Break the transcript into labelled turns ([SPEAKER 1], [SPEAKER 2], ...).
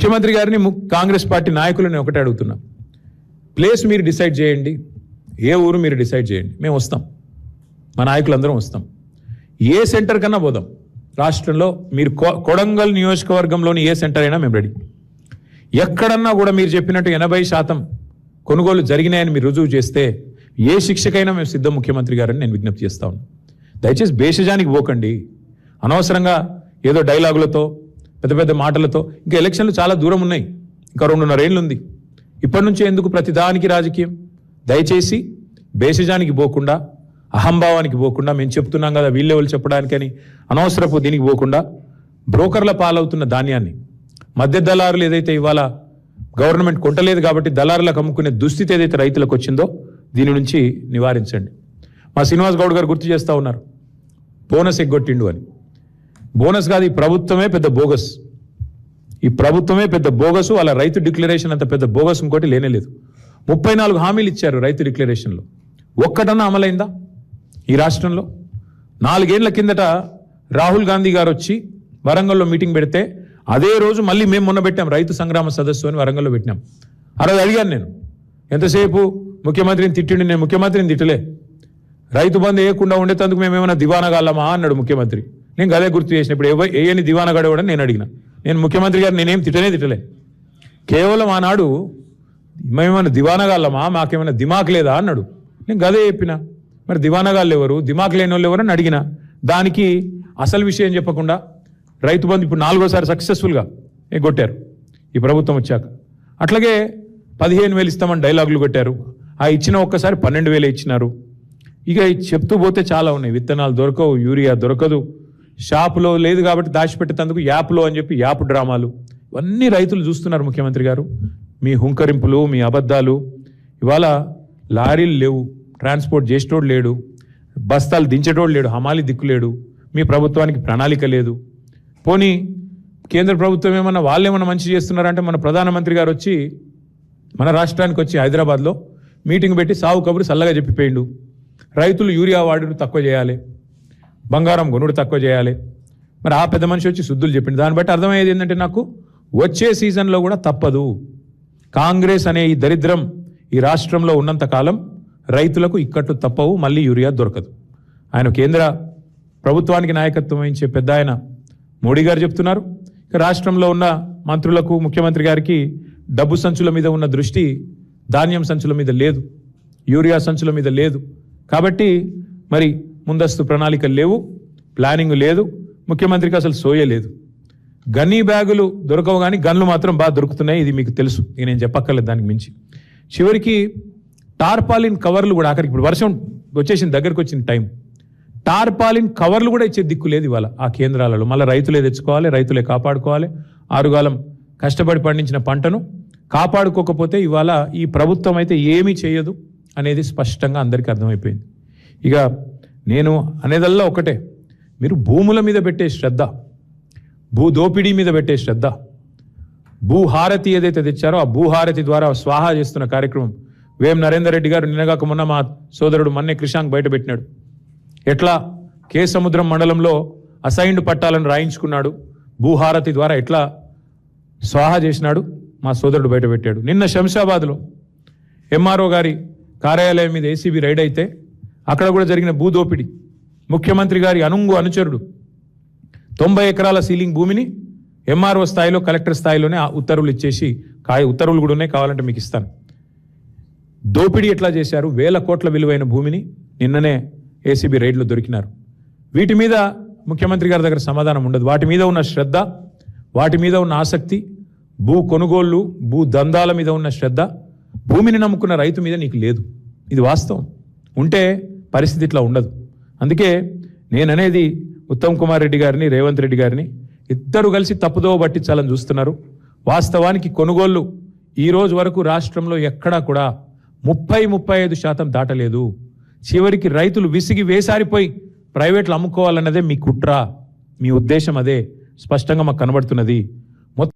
[SPEAKER 1] ముఖ్యమంత్రి గారిని కాంగ్రెస్ పార్టీ నాయకులను ఒకటే అడుగుతున్నా, ప్లేస్ మీరు డిసైడ్ చేయండి, ఏ ఊరు మీరు డిసైడ్ చేయండి, మేము వస్తాం, మా నాయకులందరం వస్తాం. ఏ సెంటర్ కన్నా పోదాం రాష్ట్రంలో. మీరు కొడంగల్ నియోజకవర్గంలోని ఏ సెంటర్ అయినా మేము రెడీ. ఎక్కడన్నా కూడా మీరు చెప్పినట్టు 80% కొనుగోలు జరిగినాయని మీరు రుజువు చేస్తే ఏ శిక్షకైనా మేము సిద్ధం ముఖ్యమంత్రి గారని నేను విజ్ఞప్తి చేస్తా ఉన్నాను. దయచేసి భేషజానికి పోకండి. అనవసరంగా ఏదో డైలాగులతో పెద్ద పెద్ద మాటలతో, ఇంకా ఎలక్షన్లు చాలా దూరం ఉన్నాయి, ఇంకా 2.5 ఏళ్ళు ఉంది. ఇప్పటి నుంచే ఎందుకు ప్రతిదానికి రాజకీయం? దయచేసి భేషజానికి పోకుండా, అహంభావానికి పోకుండా, మేము చెప్తున్నాం కదా వీళ్ళెవరు చెప్పడానికని అనవసరపు దీనికి పోకుండా, బ్రోకర్ల పాలవుతున్న ధాన్యాన్ని మధ్య దళారులు ఏదైతే ఇవాళ గవర్నమెంట్ కొంటలేదు కాబట్టి దళారులకు అమ్ముకునే దుస్థితి ఏదైతే రైతులకు వచ్చిందో దీని నుంచి నివారించండి. మా శ్రీనివాస్ గౌడ్ గారు గుర్తు చేస్తూ ఉన్నారు, బోనస్ ఎగ్గొట్టిండు అని. బోనస్ కాదు, ఈ ప్రభుత్వమే పెద్ద బోగస్. ఈ ప్రభుత్వమే పెద్ద బోగసు. అలా రైతు డిక్లరేషన్ అంత పెద్ద బోగస్ ఇంకోటి లేనేలేదు. 34 హామీలు ఇచ్చారు రైతు డిక్లరేషన్లో. ఒక్కటన్నా అమలైందా ఈ రాష్ట్రంలో? 4 ఏళ్ల కిందట రాహుల్ గాంధీ గారు వచ్చి వరంగల్లో మీటింగ్ పెడితే అదే రోజు మళ్ళీ మేము మొన్న పెట్టాం రైతు సంగ్రామ సదస్సు అని వరంగల్లో పెట్టినాం. ఆ రోజు అడిగాను నేను, ఎంతసేపు ముఖ్యమంత్రిని తిట్టిండి, నేను ముఖ్యమంత్రిని తిట్టలే, రైతు బంధు వేయకుండా ఉండేందుకు మేము ఏమైనా దివానగాళ్ళమా అన్నాడు ముఖ్యమంత్రి. నేను అదే గుర్తు చేసిన. ఇప్పుడు ఏని దివానగాడేవాడని నేను అడిగిన. నేను ముఖ్యమంత్రి గారు నేనేం తిట్టలే. కేవలం ఆనాడు మేమేమైనా దివానగాళ్ళమా, మాకేమైనా దిమాక్ లేదా అన్నాడు. నేను గదే చెప్పిన. మరి దివానగాళ్ళు ఎవరు, దిమాక్ లేని వాళ్ళు ఎవరు అని అడిగిన. దానికి అసలు విషయం చెప్పకుండా రైతు బంధు ఇప్పుడు 4వ సారి సక్సెస్ఫుల్గా కొట్టారు ఈ ప్రభుత్వం వచ్చాక. అట్లాగే 15,000 ఇస్తామని డైలాగులు కొట్టారు. ఆ ఇచ్చిన ఒక్కసారి 12,000 ఇచ్చినారు. ఇక చెప్తూ పోతే చాలా ఉన్నాయి. విత్తనాలు దొరకవు, యూరియా దొరకదు, షాపులో లేదు కాబట్టి దాచిపెట్టేందుకు యాప్లో అని చెప్పి యాప్ డ్రామాలు, ఇవన్నీ రైతులు చూస్తున్నారు. ముఖ్యమంత్రి గారు మీ హుంకరింపులు, మీ అబద్ధాలు. ఇవాళ లారీలు లేవు, ట్రాన్స్పోర్ట్ చేసేటోడు లేడు, బస్తాలు దించేటోడు లేడు, హమాలి దిక్కు లేడు, మీ ప్రభుత్వానికి ప్రణాళిక లేదు. పోనీ కేంద్ర ప్రభుత్వం ఏమన్నా వాళ్ళేమన్నా మంచి చేస్తున్నారంటే మన ప్రధానమంత్రి గారు వచ్చి మన రాష్ట్రానికి వచ్చి హైదరాబాద్లో మీటింగ్ పెట్టి సావు కబురు చల్లగా చెప్పిపోయిండు. రైతులు యూరియా వాడుడు తక్కువ చేయాలి, బంగారం కొనుడు తక్కువ చేయాలి. మరి ఆ పెద్ద మనిషి వచ్చి శుద్ధులు చెప్పింది. దాన్ని బట్టి అర్థమయ్యేది ఏంటంటే నాకు వచ్చే సీజన్లో కూడా తప్పదు. కాంగ్రెస్ అనే ఈ దరిద్రం ఈ రాష్ట్రంలో ఉన్నంత కాలం రైతులకు ఇక్కట్లు తప్పవు, మళ్ళీ యూరియా దొరకదు. ఆయన కేంద్ర ప్రభుత్వానికి నాయకత్వం వహించే పెద్ద ఆయన మోడీ గారు చెప్తున్నారు. ఇక రాష్ట్రంలో ఉన్న మంత్రులకు, ముఖ్యమంత్రి గారికి డబ్బు సంచుల మీద ఉన్న దృష్టి ధాన్యం సంచుల మీద లేదు, యూరియా సంచుల మీద లేదు. కాబట్టి మరి ముందస్తు ప్రణాళికలు లేవు, ప్లానింగ్ లేదు, ముఖ్యమంత్రికి అసలు సోయే లేదు. గన్నీ బ్యాగులు దొరకవు కానీ గన్లు మాత్రం బాగా దొరుకుతున్నాయి. ఇది మీకు తెలుసు, ఇక నేను చెప్పక్కర్లేదు దానికి మించి. చివరికి టార్పాలిన్ కవర్లు కూడా ఆఖరికి ఇప్పుడు వర్షం వచ్చేసింది, దగ్గరకు వచ్చిన టైం, టార్పాలిన్ కవర్లు కూడా ఇచ్చే దిక్కు లేదు ఇవాళ ఆ కేంద్రాలలో. మళ్ళీ రైతులే తెచ్చుకోవాలి, రైతులే కాపాడుకోవాలి. ఆరుగాలం కష్టపడి పండించిన పంటను కాపాడుకోకపోతే ఇవాళ ఈ ప్రభుత్వం అయితే ఏమీ చేయదు అనేది స్పష్టంగా అందరికీ అర్థమైపోయింది. ఇక నేను అనేదల్లా ఒకటే, మీరు భూముల మీద పెట్టే శ్రద్ధ, భూదోపిడీ మీద పెట్టే శ్రద్ధ, భూహారతి ఏదైతే తెచ్చారో ఆ భూహారతి ద్వారా స్వాహా చేస్తున్న కార్యక్రమం వేం నరేందర్ రెడ్డి గారు నిన్నగాక మొన్న మా సోదరుడు మన్నే కృషాంక్ బయట పెట్టినాడు. ఎట్లా కే సముద్రం మండలంలో అసైన్డ్ పట్టాలను రాయించుకున్నాడు, భూహారతి ద్వారా ఎట్లా స్వాహా చేసినాడు మా సోదరుడు బయట పెట్టాడు. నిన్న శంషాబాద్లో ఎంఆర్ఓ గారి కార్యాలయం మీద ఏసీబీ రైడ్ అయితే అక్కడ కూడా జరిగిన భూదోపిడి. ముఖ్యమంత్రి గారి అనుచరుడు 90 ఎకరాల సీలింగ్ భూమిని ఎంఆర్ఓ స్థాయిలో, కలెక్టర్ స్థాయిలోనే ఉత్తర్వులు ఇచ్చేసి, ఉత్తర్వులు కూడా ఉన్నాయి, కావాలంటే మీకు ఇస్తాను. దోపిడీ ఎట్లా చేశారు? 1,000 కోట్ల విలువైన భూమిని నిన్ననే ఏసీబీ రైడ్లో దొరికినారు. వీటి మీద ముఖ్యమంత్రి గారి దగ్గర సమాధానం ఉండదు. వాటి మీద ఉన్న శ్రద్ధ, వాటి మీద ఉన్న ఆసక్తి, భూ కొనుగోళ్లు, భూ దందాల మీద ఉన్న శ్రద్ధ భూమిని నమ్ముకున్న రైతు మీద నీకు లేదు. ఇది వాస్తవం. ఉంటే పరిస్థితి ఇట్లా ఉండదు. అందుకే నేననేది ఉత్తమ్ కుమార్ రెడ్డి గారిని, రేవంత్ రెడ్డి గారిని ఇద్దరు కలిసి తప్పుదోవ పట్టించాలని చూస్తున్నారు. వాస్తవానికి కొనుగోళ్లు ఈ రోజు వరకు రాష్ట్రంలో ఎక్కడా కూడా 30-35% దాటలేదు. చివరికి రైతులు విసిగి వేసారిపోయి ప్రైవేట్లు అమ్ముకోవాలన్నదే మీ కుట్ర, మీ ఉద్దేశం అదే స్పష్టంగా మాకు కనబడుతున్నది.